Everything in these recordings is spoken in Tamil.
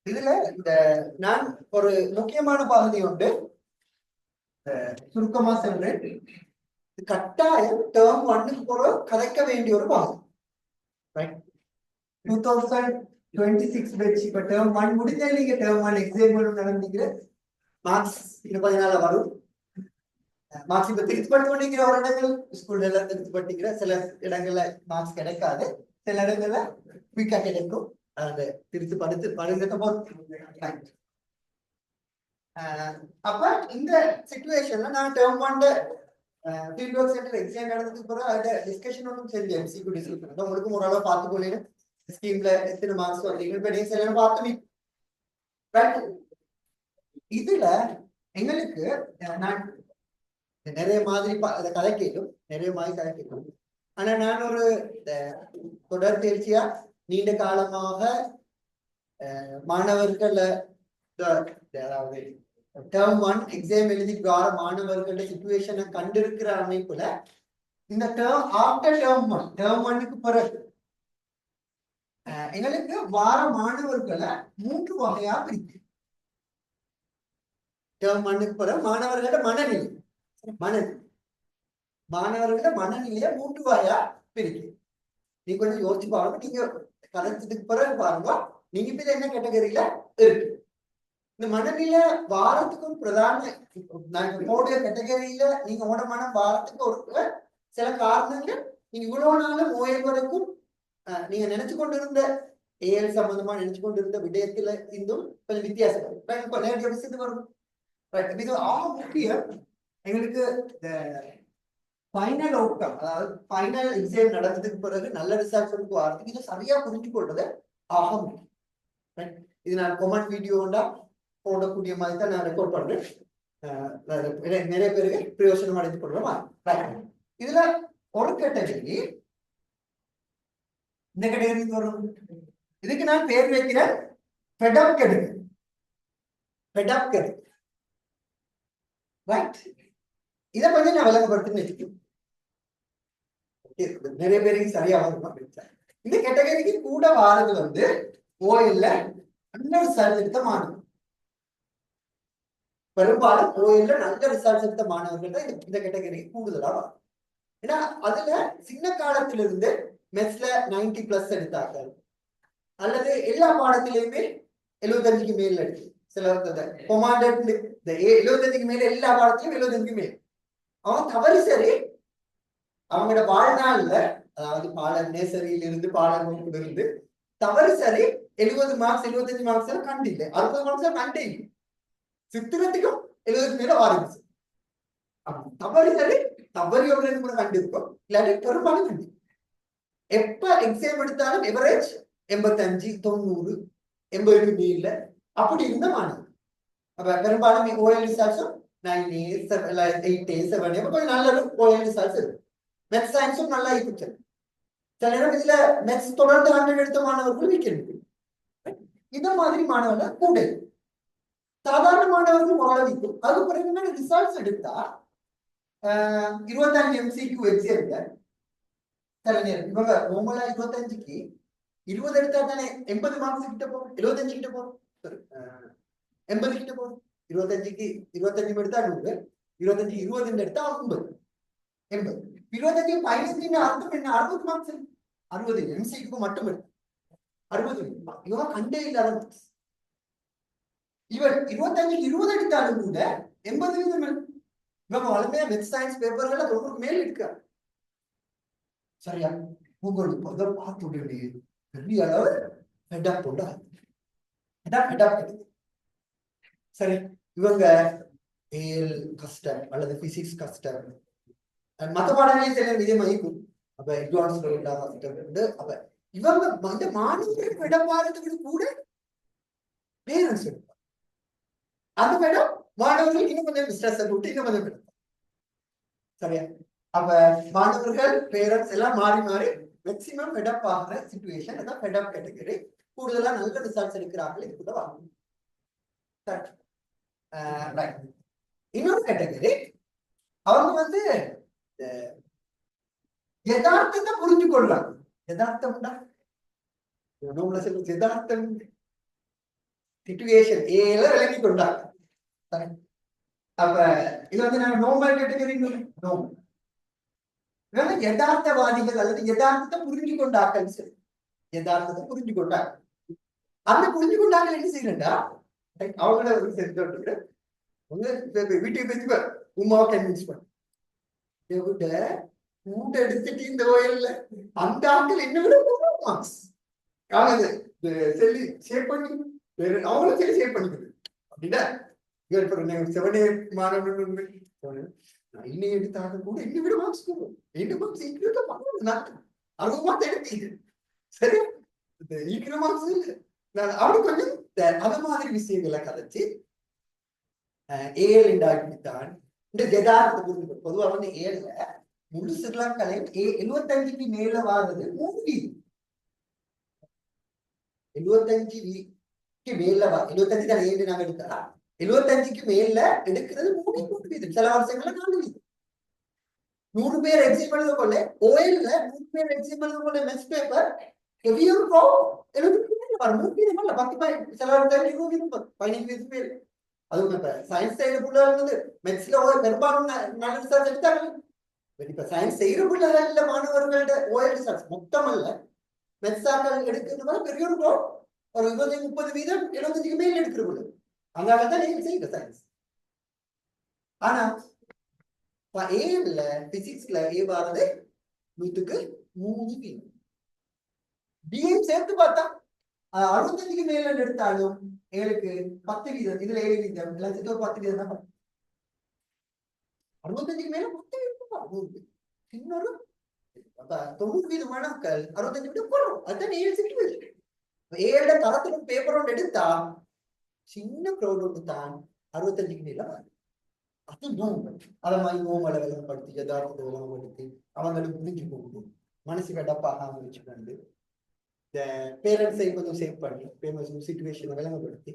இதுல இந்த நான் ஒரு முக்கியமான பகுதி உண்டு சுருக்கமா சொல்றேன். கட்டாயம் டேர்ம் ஒன்னுக்கு போற கலைக்க வேண்டிய ஒரு பகுதி. 2026 பேட்ச் இப்ப டேர்ம் ஒன் முடிஞ்சா நீங்க டேர்ம் ஒன் எக்ஸாம் நடந்தீங்க. மார்க்ஸ் 24 வரும். மார்க்ஸ் இப்ப திருத்தி பண்ணிக்கிற ஒரு இடங்கள் ஸ்கூல்ல எல்லாம் திருத்தி பண்ணிக்கிற சில இடங்கள்ல மார்க்ஸ் கிடைக்காது, சில இடங்கள்ல குயிக்கா கிடைக்கும். அதை திருத்தி படுத்து அப்ப இந்த சிச்சுவேஷன்ல நான் term one field work centre exam நடந்ததுக்கு பிறகு அதை டிஸ்கஷன் ஒன்றும் செஞ்சேன். எம்சிக்யூ டிஸ்கஷன் உங்களுக்கு ஓரளவு பார்த்துக்கொள்ளு ஸ்கீம்ல எத்தனை மார்க்ஸ் வந்தீங்க இப்ப நீங்க சில பார்த்து. இதுல எங்களுக்கு நான் நிறைய மாதிரி கதை கேட்கும், நிறைய மாதிரி கதை கேட்கும். ஆனா நான் ஒரு தொடர் தேர்ச்சியா நீண்ட காலமாக மாணவர்கள் அதாவது டேர்ம் ஒன் எக்ஸாம் எழுதி வர மாணவர்களோட சிச்சுவேஷனை கண்டிருக்கிற அமைப்புல இந்த டேர்ம் ஆஃப்டர் டேர்ம் ஒன்னுக்கு பிறகு எங்களுக்கு வார மாணவர்களை 3 வகையா பிரிக்கு. டேர்ம் ஒன்னுக்கு பிறகு மாணவர்களோட மாணவர்களோட மனநிலைய 3 வகையா பிரிக்கு. நீங்க கொஞ்சம் யோசிச்சு பாருங்க. நீங்க கலைச்சதுக்கு பிறகு பாருங்க நீங்க இப்ப என்ன கேட்டகரியில இருக்கு. இந்த மனநிலை வாரத்துக்கும் பிரதான போடுற கேட்டகரியில நீங்க உட மனம் வாரத்துக்கு ஒரு சில காரணங்கள் நீங்க இவ்வளவு நாளும் ஓய்வு வரைக்கும் நீங்க நினைச்சு கொண்டிருந்த ஏஎல் சம்பந்தமா நினைச்சு கொண்டிருந்த விடயத்துல இருந்தும் கொஞ்சம் வித்தியாசம் நிறைய விஷயத்துக்கு வரும். இது முக்கியம் எங்களுக்கு ஃபைனல் அவுட்கம், அதாவது ஃபைனல் எக்ஸாம் நடந்ததுக்கு பிறகு நல்ல ரிசல்ட் வரதுக்கு இது சரியா புரிஞ்சு கொள்றது ஆகும். இது நான் கொமெண்ட் வீடியோண்டா போடக்கூடிய மாதிரி தான் நான் ரெக்கார்ட் பண்றேன். நிறைய பேருக்கு பிரயோசனம் அடைந்து கொள்றோமா. இதுல ஒரு கேட்டகரி இந்த கேட்டகரி வரும். இதுக்கு நான் பேர் வைக்கிறேன் ஃபெடப் கேட்டகரி. ரைட், இதை கொஞ்சம் நான் விளங்கப்படுத்துன்னு வச்சுக்கணும். நிறைய பேருக்கு சரியா வரும். இந்த கேட்டகரிக்கு கூட வாரது வந்து ஓஎல்ல நல்ல ரிசல்ட் எடுத்த மாணவர்கள், பெரும்பாலும் ஓஎல்ல நல்ல ரிசல்ட் எடுத்த மாணவர்கள் தான் இந்த கேட்டகரிக்கு கூடுதலா வரும். ஏன்னா அதுல சின்ன காலத்திலிருந்து மெஸ்ல 90+ எடுத்தார்கள், அல்லது எல்லா பாடத்திலையுமே 75க்கு மேல் எடுத்து சில கொமாண்டட் 75க்கு மேல எல்லா பாடத்திலும் 75க்கு மேல் அவன் தவறு சரி அவங்களோட வாழ்நாள்ல, அதாவது பாலர் நேசரியில இருந்து பாலர் வகுப்புல இருந்து தவறு சரி 70 மார்க்ஸ் 75 மார்க்ஸ் கண்டு இல்லை, 60 மார்க்ஸ் கண்டே இல்லை. சித்திரத்துக்கும் 70 மேல வாரிச்சு தவறு சரி தவறி கூட கண்டிருக்கும், இல்லாட்டி பெரும்பாலும் கண்டி. எப்ப எக்ஸாம் எடுத்தாலும் எவரேஜ் 85 90 80க்கு மேல அப்படி இருந்த மாணவர். அப்ப பெரும்பாலும் ஓஎல் ரிசல்ட்ஸும் 9A 8A 7A கொஞ்சம் நல்ல ஓஎல் ரிசல்ட்ஸ் இருக்கு. மேத்ஸ் சயின்ஸும் நல்லா இருக்கு. சில நேரம் இதுல மேத்ஸ் தொடர்ந்து 100 எடுத்த மாணவர்கள் வீக்கெண்டு. இந்த மாதிரி மாணவர்கள் கூட சாதாரண மாணவர்கள் ஓரளவுக்கு. அது பிறகு ரிசல்ட்ஸ் எடுத்தா 25 MCQ எக்ஸாம்ல சில நேரம் இவங்க நார்மலா 25க்கு 20 எடுத்தா தானே 80 மார்க்ஸ் கிட்ட போகும், 75 கிட்ட போகும், 80 கிட்ட போகும். 25க்கு 25 எடுத்தா 100, 25 20 எடுத்தா 50, 80. 25 15 அர்த்தம் என்ன? 60 மார்க்ஸ், 60 MCQ மட்டும் எடுத்து 60. இவங்க கண்டே இல்லாத இவர் 25க்கு 20 எடுத்தாலும் கூட 80%. இவங்க வளமையா மேத்ஸ் சயின்ஸ் பேப்பர்கள் 90க்கு மேல் எடுக்கிறார். சரியா? உங்களுக்கு முதல் பார்த்து விட பெரிய அளவு ஹெட்டப் போட்டா சரி. இவங்க ஏஎல் கஷ்டம் அல்லது பிசிக்ஸ் கஷ்டம், மற்ற பாடங்களையும் சில விதமாயிருக்கும். அப்ப அட்வான்ஸ் அப்ப இவங்க இந்த மாணவர்கள் விட பாடத்துக்கு கூட பேரண்ட்ஸ் எடுப்பாங்க. அந்த மேடம் மாணவர்களுக்கு இன்னும் கொஞ்சம் ஸ்ட்ரெஸ் விட்டு இன்னும் கொஞ்சம் எடுப்பாங்க. சரியா? அப்ப மாணவர்கள் பேரண்ட்ஸ் எல்லாம் மாறி மாறி மேக்சிமம் ஃபெடப் ஆகிற சிச்சுவேஷன் அதான் ஃபெடப் கேட்டகரி. கூடுதலா நல்ல ரிசல்ட்ஸ் எடுக்கிறார்கள் இது கூட வாங்க. இன்னொரு கேட்டகரி அவங்க வந்து யதார்த்தத்தை புரிஞ்சு கொள்றாங்க. யதார்த்தம்னா நோம்புல சொல்ற யதார்த்தம் சிச்சுவேஷன் ஏல விளங்கி கொண்டாங்க. அப்ப இது வந்து நாங்க நோம்பல் கேட்டகரி நோம்பு யதார்த்தவாதிகள் அல்லது யதார்த்தத்தை புரிஞ்சு கொண்டார்கள். சரி, யதார்த்தத்தை புரிஞ்சு கொண்டாங்க. அந்த புரிஞ்சு கொண்டாங்க என்ன செய்யறா அவங்கள ஒரு செஞ்சு வீட்டுக்கு பேசி உமாவை கன்வின்ஸ் பண்ண கூட்ட எடுத்துட்டு இந்த ஓயல்ல அந்த ஆட்கள் என்ன விட மார்க்ஸ் அவங்க செல்லி ஷேர் பண்ணி அவங்களும் சரி ஷேர் பண்ணிக்குது அப்படின்னா செவனே மாணவன் இன்னும் எடுத்தாங்க கூட இன்னும் விட மார்க்ஸ் என்ன மார்க்ஸ் அறுபது மார்க்ஸ் எடுத்தீங்க சரி இருக்கிற மார்க்ஸ் இல்லை அப்படி கொஞ்சம் அது மாதிரி விஷயங்களை கதைச்சு ஏழு உண்டாக்கித்தான் இந்த யதார்த்தத்தை புரிஞ்சு பொதுவா வந்து ஏழுல முழு ஸ்ரீலங்காலையும் 75க்கு மேல வாடுறது 3 வீதம் 75க்கு மேல 75 தான் ஏழு நாங்க எடுக்கலாம் 75க்கு மேல எடுக்கிறது 3 வீதம் சில வருஷங்கள்ல 4 வீதம் 100 பேர் எக்ஸாம் எழுத கொள்ள ஓஎல்ல 100 பேர் எக்ஸாம் எழுத கொள்ள மெஸ் பேப்பர் ஹெவியர் ப்ரோ 70 பேர் 3 வீதம் இல்ல 10 சில வருஷம் 20 வீதம் 15 வீதம் பேர் அதுவும் இப்ப சயின்ஸ் செய்யற பிள்ளை வந்து மெட்ஸ்ல பெரும்பாலும் நல்ல ரிசர்ச் எடுத்தாங்க. இப்ப சயின்ஸ் செய்யற பிள்ளைகள் இல்ல மாணவர்களோட ஓஎல் ரிசர்ச் மொத்தம் அல்ல மெட்ஸாக்கள் எடுக்கிறது பெரிய ஒரு 20-30 வீதம் 75க்கு மேல எடுக்கிற பிள்ளை அதனாலதான் நீங்க செய்யுங்க சயின்ஸ். ஆனா ஏல பிசிக்ஸ்ல ஏ வாரது 100க்கு 3 வீதம் பிஎம் சேர்த்து பார்த்தா 65க்கு மேல எடுத்தாலும் ஏழுக்கு 10 வீதம் இதுல 7 வீதம் எல்லாத்துக்கும் 10 வீதம் தான் 65க்கு மேல 10 வீதம் இன்னொரு 90 வீதம் மாணவர்கள் 65 வீதம் போறோம் அதுதான் 7 சிட்டு 7 தரத்துல பேப்பர் ஒன்று எடுத்தா சின்ன க்ரௌட் ஒன்று தான் 65க்கு மேல அது நோம்பு அதை மாதிரி நோம்பலை விளங்கப்படுத்தி யதார்த்தத்தை விளங்கப்படுத்தி அவங்களுக்கு புரிஞ்சு போகுது மனசுக்கு டப்பாக வச்சுக்கொண்டு இந்த பேரண்ட்ஸை கொஞ்சம் சேவ் பண்ணி பேமஸ் சிச்சுவேஷனை விளங்கப்படுத்தி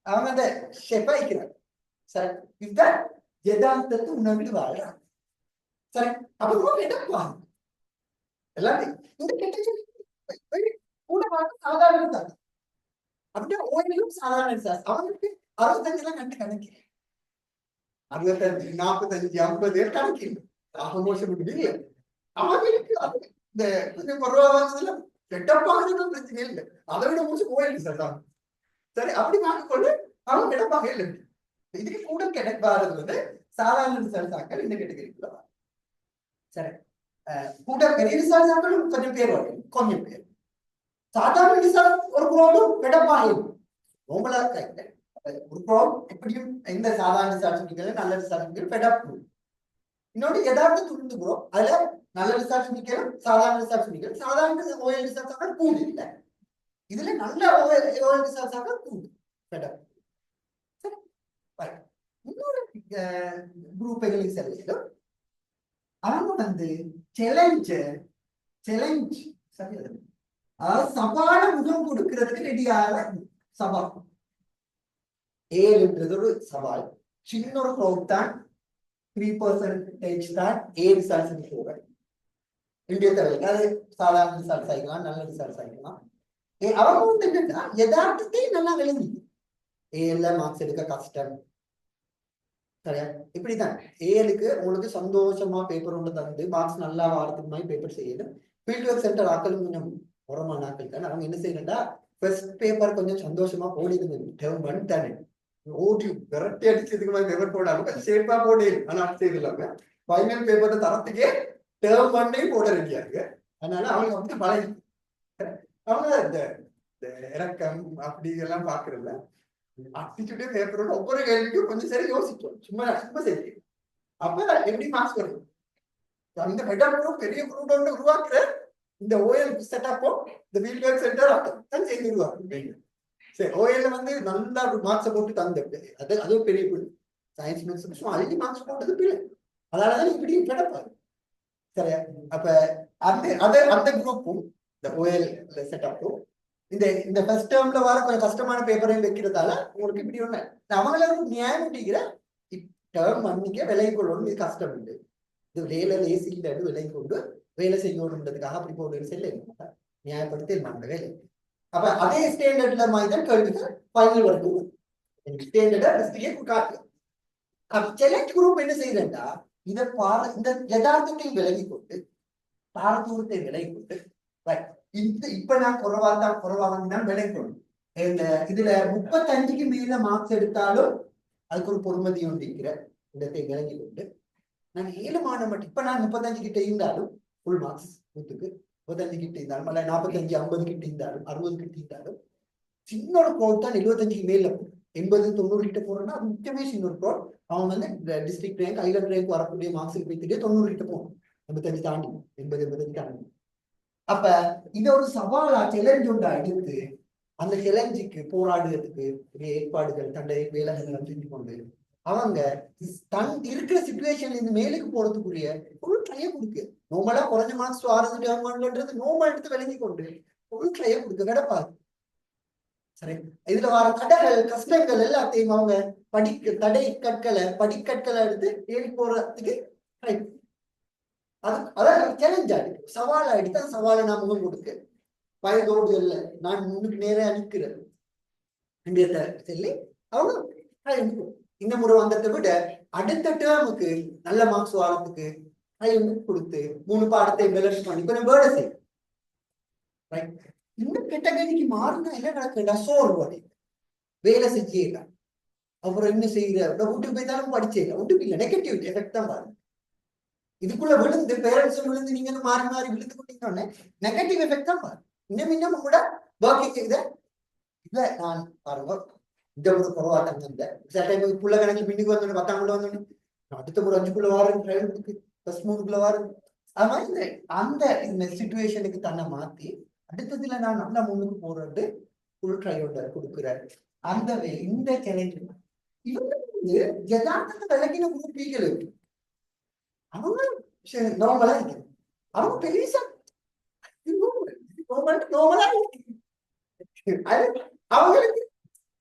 அவங்க அந்த ஷெப்பாய்க்கிறாங்க சரி இதுதான் யதார்த்தத்தை உணர்ந்து வாழ்றாங்க சரி அப்போ எடப்பா எல்லாத்தையும் இந்த கெட்ட கூட சாதாரண தான் அப்படின்னா ஓய்விலும் சாதாரண சார் அவங்களுக்கு 65 கண்டு கணக்கு 65 45 50 கணக்கு மோசம் முடியல அவங்களுக்கு இந்த கொஞ்சம் பரவாயில்ல கெட்டப்பாக பிரச்சனை இல்லை அதை விட முடிச்சு கோயில் சார் தான் சரி அப்படி பார்க்கக்கொண்டு அவங்க கிடப்பாக இல்லை இதுக்கு கூட கிடைப்பாறது வந்து சாதாரண ரிசல்ட்ஸாக்கள் இந்த கேட்டகரிக்குள்ள சரி கூட பெரிய ரிசல்ட்ஸாக்களும் கொஞ்சம் பேர் வரும் கொஞ்சம் பேர் சாதாரண ரிசல்ட் ஒரு ப்ராப்ளம் கிடப்பாக உங்களா ஒரு ப்ராப்ளம் எப்படியும் எந்த சாதாரண ரிசல்ட் நல்ல ரிசல்ட் பெடப் இன்னொன்று யதார்த்தம் துணிந்துக்கிறோம் அதுல நல்ல ரிசர்ச் நிற்கணும் சாதாரண ரிசர்ச் நிற்கணும் சாதாரண ஓஎல் ரிசர்ச் ஆக கூடு இல்லை இதுல நல்ல ஓஎல் ரிசர்ச் ஆக கூடு இன்னொரு குரூப் எங்களுக்கு செல்லும் அவங்க வந்து சேலஞ்ச் சரி சவால முகம் கொடுக்கறதுக்கு ரெடியாக சவால் ஏழுன்றது ஒரு சவால் சின்ன ஒரு க்ரௌட் தான் 3% தான் ஏ ரிசல்ட்ஸ் போக இந்திய தலைவர் அது சாதாரண ரிசல்ட்ஸ் ஆகிக்கலாம் நல்ல ரிசல்ட்ஸ் ஆகிக்கலாம் அவங்க வந்து என்னன்னா யதார்த்தத்தை நல்லா விளங்கி ஏல மார்க்ஸ் எடுக்க கஷ்டம் சரியா இப்படிதான் ஏழுக்கு உங்களுக்கு சந்தோஷமா பேப்பர் ஒன்று தந்து மார்க்ஸ் நல்லா வாரத்துக்கு மாதிரி பேப்பர் செய்யணும் ஃபீல்ட் ஒர்க் சென்டர் ஆக்களும் கொஞ்சம் உரமான ஆக்கள் தான் அவங்க என்ன செய்யணும்னா ஃபர்ஸ்ட் பேப்பர் கொஞ்சம் சந்தோஷமா போடிடுங்க டேர்ம் 1 தானே ஓடி விரட்டி அடிச்சதுக்கு மாதிரி பேப்பர் போடாம சேஃபா போடு ஆனா செய்து இல்லாம ஃபைனல் பேப்பர் தரத்துக்கே டேர்ம் 1 போட ரெடியா இருக்கு அதனால அவங்க வந்து பழகி அவங்க இந்த இறக்கம் அப்படி எல்லாம் பாக்குறதுல ஆட்டிடியூடே பேப்பரோட ஒவ்வொரு கேள்விக்கும் கொஞ்சம் சரி யோசிச்சோம் சும்மா சரி அப்ப எப்படி மார்க்ஸ் வரும் அந்த மெட்டா பெரிய குரூப் ஒன்று உருவாக்குற இந்த ஓஎல் செட்டப்போ இந்த ஃபீல்ட் ஒர்க் சென்டர் தான் செய்திருவாங்க சரி ஓஎல்ல வந்து நல்லா மார்க்ஸை போட்டு தந்து அதுவும் பெரிய பிள்ளை சயின்ஸ் மேக்ஸ் அள்ளி மார்க்ஸ் போட்டது பிள்ளை அதனாலதான் இப்படி கிடப்பாரு சரியா அப்ப அந்த குரூப்பும் இந்த ஓஎல் செட்டப்பும் இந்த ஃபர்ஸ்ட் டேர்ம்ல வர கொஞ்சம் கஷ்டமான பேப்பரையும் வைக்கிறதால உங்களுக்கு இப்படி ஒண்ணு அவங்களுக்கு நியாயம் முடிக்கிற டேர்ம் அன்னைக்கே விலை கொள்ளணும் இது கஷ்டம் உண்டு இது வேலை லேசி விலை கொண்டு வேலை செய்யணுன்றதுக்காக அப்படி போடுறது செல்ல நியாயப்படுத்தி மாட்ட வேலை அப்ப அதே ஸ்டாண்டர்ட்ல மாதிரி தான் கேள்விகள் ஃபைனல் வரைக்கும் ஸ்டாண்டர்டை காட்டு. அப்ப செலக்ட் குரூப் என்ன செய்யறா இதை இந்த யதார்த்தத்தை விலகி கொண்டு பாரதூரத்தை விலகி கொண்டு இப்ப நான் குறைவா தான் விலகி கொண்டு இந்த இதுல 35க்கு மேல மார்க்ஸ் எடுத்தாலும் அதுக்கு ஒரு பொறுமதி ஒன்று இருக்கிற இடத்தை விலகி கொண்டு நான் 7 மாணவன் இப்ப நான் 35 கிட்ட இருந்தாலும் ஃபுல் மார்க்ஸ் 35 கிட்ட இருந்தாலும் அல்ல 45 50 கிட்ட இருந்தாலும் 60 கிட்ட இருந்தாலும் சின்ன ஒரு க்ரௌட் தான் 75க்கு மேல 80 90 கிட்ட போறோம்னா அது முக்கியமே சின்ன ஒரு க்ரௌட். அவன் வந்து டிஸ்ட்ரிக்ட் ரேங்க் ஐலண்ட் ரேங்க் வரக்கூடிய மார்க்ஸுக்கு போயிட்டு 90 கிட்ட போகணும். 85 தாண்டி 80 85 தாண்டி. அப்ப இத ஒரு சவாலா சேலஞ்ச் ஒன்றா எடுத்து அந்த சேலஞ்சுக்கு போராடுறதுக்கு ஏற்பாடுகள் தண்டை வேலைகள் செஞ்சு கொண்டு அவங்க தன் இருக்கிற சிச்சுவேஷன்ல இருந்து மேலுக்கு போறதுக்குரிய ஒரு ட்ரைய கொடுக்கு. நோமலா குறைஞ்ச மார்க்ஸ் ஆறுன்றது நோமல் எடுத்து விளங்கி கொண்டு ஒரு ட்ரைய கொடுக்க கிடப்பாரு. சரி, இதுல வர தடைகள் கஷ்டங்கள் எல்லாத்தையும் அவங்க படிக்கற்களை எடுத்து ஏறி போறதுக்கு ட்ரை. அதான் சேலஞ்சா இருக்கு, சவாலா எடுத்து அந்த சவாலை நான் முகம் கொடுக்கு வயதோடு இல்லை நான் முன்னுக்கு நேரா நிற்கிறேன் சொல்லி அவங்க இந்த முறை வந்ததை விட அடுத்த டேர்முக்கு நல்ல மார்க்ஸ் வாழறதுக்கு கொடுத்து 3 பாடத்தை பேலன்ஸ் பண்ணி கொஞ்சம் வேலை செய்யும். இந்த கேட்டகரிக்கு மாறினா என்ன நடக்குதா சோர்வு வேலை செஞ்சேங்க அப்புறம் என்ன செய்யற வீட்டுக்கு போய்த்தாலும் படிச்சேங்க வீட்டுக்கு இல்லை நெகட்டிவ் எஃபெக்ட் தான் பாருங்க. இதுக்குள்ள விழுந்து பேரண்ட்ஸ் விழுந்து நீங்க மாறி மாறி விழுந்து கொண்டீங்கன்னு நெகட்டிவ் எஃபெக்ட் தான் பாருங்க. இன்னும் கூட ஒர்க்கிங் இல்ல நான் பாருங்க இந்த ஒரு குறவாட்டம் இல்லை சில டைம் புள்ள கணக்கு பின்னுக்கு வந்தோன்னு 10ஆம் வந்தோன்னு அடுத்த ஒரு 5க்குள்ள வாரம் +3 வாரம் அது மாதிரி இந்த சிச்சுவேஷனுக்கு தன்னை மாத்தி அடுத்ததுல நான் நல்லா முன்னுக்கு போறது ஃபுல் ட்ரையோட கொடுக்குறேன். அந்த இந்த சேலஞ்ச் இவங்க வந்து யதார்த்தத்தை விளக்கின குரூப்பீகள் அவங்க நார்மலா இருக்கு. அவங்க பெருசா நார்மலா இருக்கு. அவங்களுக்கு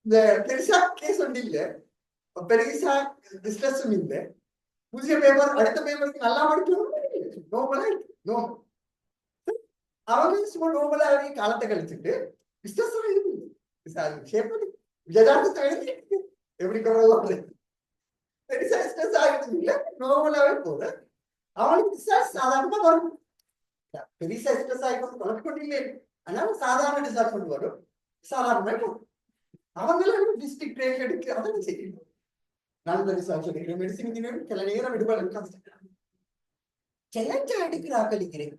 இந்த பெருசா கேஸ் ஒன்று இல்லை, பெருசா ஸ்ட்ரெஸ்ஸும் இல்லை. புதிய பேப்பர் அடுத்த பேப்பருக்கு நல்லா படிக்கணும் நார்மலா இருக்கு. அவங்க சும்மா நோபலா காலத்தை கழிச்சுட்டு எப்படி பெருசா ஸ்ட்ரெஸ் ஆகிட்டு இல்ல நோபலாவே போற அவனுக்கு சாதாரணமா வரும். பெருசா ஸ்ட்ரெஸ் ஆகிட்டு வளர்க்கொண்டு இல்லை அதனால சாதாரண டிசார்ஜ் கொண்டு வரும் சாதாரணமா போகும். அவங்களும் டிஸ்ட்ரிக்ட் ரேங்க் எடுக்க அதெல்லாம் செய்யணும். நல்ல ரிசர்ச் எடுக்கிற மெடிசின் இன்ஜினியர் சில நேரம் விடுபாடு சேலஞ்சா எடுக்கிறார்கள் இருக்கிறேன்.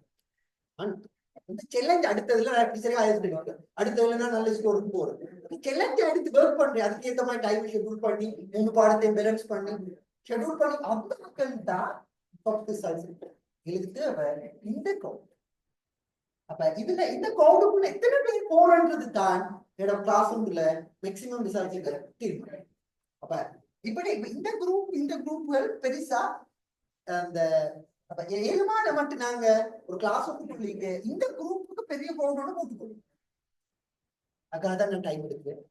சேலஞ்ச் அடுத்ததுல அடுத்ததுல நான் நல்ல ஸ்கோருக்கு போறேன். சேலஞ்ச் எடுத்து ஒர்க் பண்றேன். அதுக்கு ஏற்ற மாதிரி டைம் ஷெட்யூல் பண்ணி 3 பாடத்தையும் பேலன்ஸ் பண்ணி ஷெட்யூல் பண்ணி அந்த மக்கள் தான் இதுக்கு தேவை இந்த கவுண்ட். அப்ப இதுல இந்த கவுண்டுக்குள்ள எத்தனை பேர் போறன்றது தான் என்னோட கிளாஸ் ரூம்ல மேக்சிமம் ரிசல்ட்ஸுக்கு தீர்மானம். அப்ப இப்படி இந்த குரூப்கள் பெருசா அந்த ஏழுமான மட்டும் நாங்க ஒரு கிளாஸ் ஒப்புக்கொள்ளிங்க இந்த குரூப்புக்கு பெரிய பவுண்டோட போட்டுக்கொள்ளும். அதுக்காக தான் நான் டைம் எடுக்கிறேன்.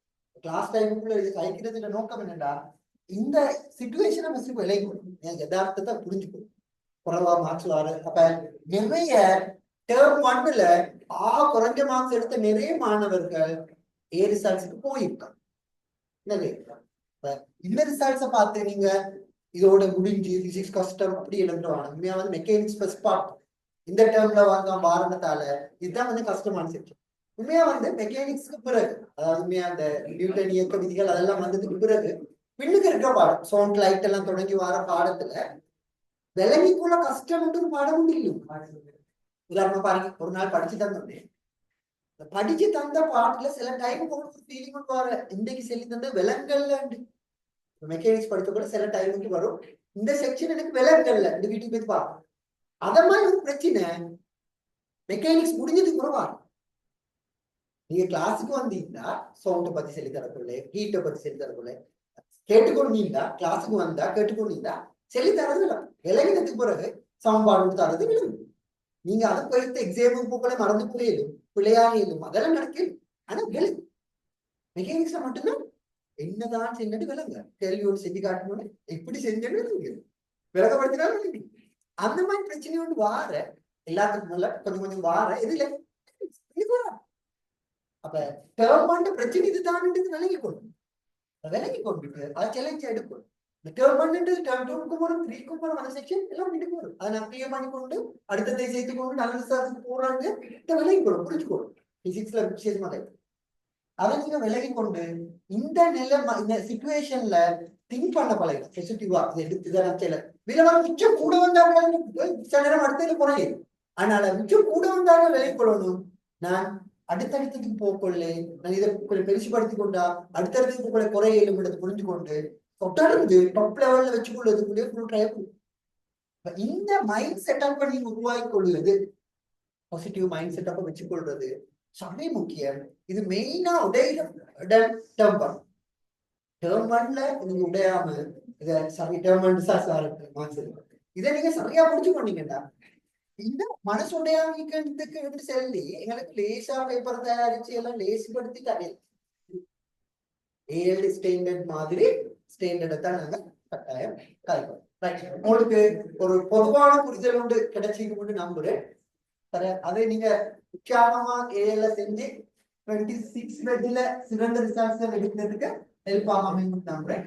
கிளாஸ் டைமுக்குள்ள இது கழிக்கிறதுல நோக்கம் என்னடா இந்த சிச்சுவேஷனை ஃபர்ஸ்ட் விளைய கொடுக்கும், யதார்த்தத்தை புரிஞ்சுக்கணும். குறைவா மார்க்ஸ் வாரு. அப்ப நிறைய டேர்ம் 1ல குறைஞ்ச மார்க்ஸ் எடுத்த நிறைய மாணவர்கள் ரிசல்ட்ஸுக்கு போயிருக்காங்க. இந்த ரிசல்ட்ஸை பார்த்து நீங்க இதோட முடிஞ்சு பிசிக்ஸ் கஷ்டம் அப்படி எழுதுவாங்க. உண்மையா வந்து மெக்கானிக்ஸ் ஃபர்ஸ்ட் பார்ட் இந்த டேர்ம்ல வாரணத்தால இதுதான் வந்து கஷ்டமான செக்ஷன். உண்மையா வந்து மெக்கானிக்ஸ்க்கு பிறகு அதாவது உண்மையா அந்த நியூட்டன் இயக்க விதிகள் அதெல்லாம் வந்ததுக்கு பிறகு பின்னுக்கு இருக்கிற பாடம் சவுண்ட் லைட் எல்லாம் தொடங்கி வர பாடத்துல விலங்கிக்குள்ள கஷ்டம் ஒரு பாடம் உண்டு இல்லையும். உதாரணமா பாருங்க, ஒரு நாள் படிச்சு தந்தேன். படிச்சு தந்த பாட்டுல சில டைம் ஃபீலிங் வர இன்னைக்கு சொல்லி தந்த விலங்கல்ல மெக்கானிக்ஸ் படித்த கூட சில டைமுக்கு வரும் இந்த செக்ஷன் எனக்கு விலங்கல்ல இந்த வீட்டுக்கு போய் பார்ப்போம். அத மாதிரி ஒரு பிரச்சனை மெக்கானிக்ஸ் முடிஞ்சதுக்கு கூட நீங்க கிளாஸுக்கு வந்தீங்கன்னா சவுண்டை பத்தி சொல்லி தரக்குள்ள ஹீட்டை பத்தி சொல்லி தரக்குள்ள கேட்டுக்கொண்டீங்களா, கிளாஸுக்கு வந்தா கேட்டுக்கொண்டீங்களா சொல்லி தரது இல்லை. விலங்கினத்துக்கு பிறகு சமன்பாடு தரது விலங்கு. நீங்க அதை போயிட்டு எக்ஸாமுக்கு போல மறந்து புரியலும் பிள்ளையாலும் அதெல்லாம் நடக்கும். ஆனா விலங்கு மெக்கானிக்ஸ்ல மட்டும்தான் என்னதான் செஞ்சு விலங்க கேள்வியோடு செஞ்சு காட்டணும்னு எப்படி செஞ்சேன்னு விலகப்படுத்தினாலும் அந்த மாதிரி பிரச்சனையோடு வார எல்லாத்துக்கும் கொஞ்சம் கொஞ்சம் வார இதுல அப்ப டேர்ம் பிரச்சனை இதுதான் விலகி கொண்டுட்டு அது சேலஞ்ச் எடுக்கும். இந்த டேர்ம் 1 டேர்ம் 2க்கும் வரும் 3க்கும் வரும் அந்த செக்ஷன் எல்லாம் வீட்டுக்கு வரும். அதை நான் கிளியர் பண்ணி கொண்டு அடுத்ததை சேர்த்து கொண்டு நல்ல ரிசர்ச் போறாங்க விலகி கொள்ளும் புரிஞ்சுக்கணும். பிசிக்ஸ்ல விசேஷமா அதை நீங்க விலகி கொண்டு இந்த நிலைமை இந்த சிச்சுவேஷன்ல திங்க் பண்ண பழகும் சென்சிட்டிவா எடுத்து விலவா மிச்சம் கூட வந்தாங்க சில நேரம் அடுத்தது குறையும். அதனால மிச்சம் கூட வந்தாங்க விலகி கொள்ளணும். நான் அடுத்தடுத்துக்கு போக்கொள்ளு நான் இதை கொஞ்சம் பெருசுபடுத்தி கொண்டா அடுத்தடுத்துக்கு கூட குறையிலும் புரிஞ்சு கொண்டு தொடர்ந்து டாப் லெவல்ல வச்சுக்கொள்வதுக்குள்ளே ட்ரை பண்ணும். இந்த மைண்ட் செட்டப் பண்ணி உருவாக்கி கொள்வது பாசிட்டிவ் மைண்ட் செட்டப்பை வச்சுக்கொள்றது சரி முக்கியம். இது மெயினா டேர்ம் 1ல நீங்க உடையாம இதை சரி டேர்ம் 1 இதை நீங்க சரியா புடிச்சு பண்ணீங்கன்னா இந்த மனசு உடையாமிக்கிறதுக்கு சொல்லி எங்களுக்கு லேசா பேப்பர் தயாரிச்சு எல்லாம் லேசுபடுத்தி தரையில ஏழு ஸ்டாண்டர்ட் மாதிரி ஸ்டாண்டர்டை தான் நாங்க கட்டாயம் கலைப்போம். உங்களுக்கு ஒரு பொதுவான புரிதல் உண்டு கிடைச்சிக்கு நம்புறேன். அதை நீங்க உற்சாகமா ஏல செஞ்சு 26 சிறந்த ரிசல்ட்ஸ் எடுக்கிறதுக்கு ஹெல்ப் ஆகும் நம்புறேன்.